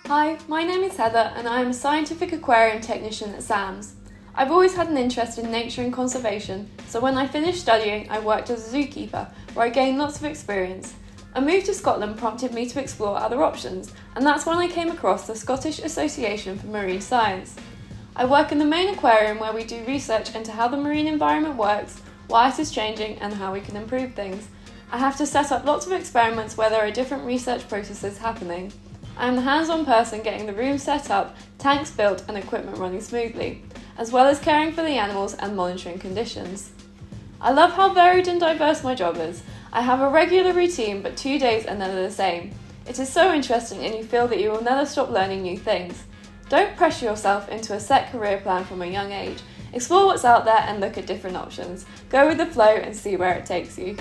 Hi, my name is Heather and I am a Scientific Aquarium Technician at SAMS. I've always had an interest in nature and conservation, so when I finished studying I worked as a zookeeper where I gained lots of experience. A move to Scotland prompted me to explore other options, and that's when I came across the Scottish Association for Marine Science. I work in the main aquarium where we do research into how the marine environment works, why it is changing and how we can improve things. I have to set up lots of experiments where there are different research processes happening. I am the hands-on person getting the room set up, tanks built and equipment running smoothly, as well as caring for the animals and monitoring conditions. I love how varied and diverse my job is. I have a regular routine, but 2 days are never the same. It is so interesting and you feel that you will never stop learning new things. Don't pressure yourself into a set career plan from a young age. Explore what's out there and look at different options. Go with the flow and see where it takes you.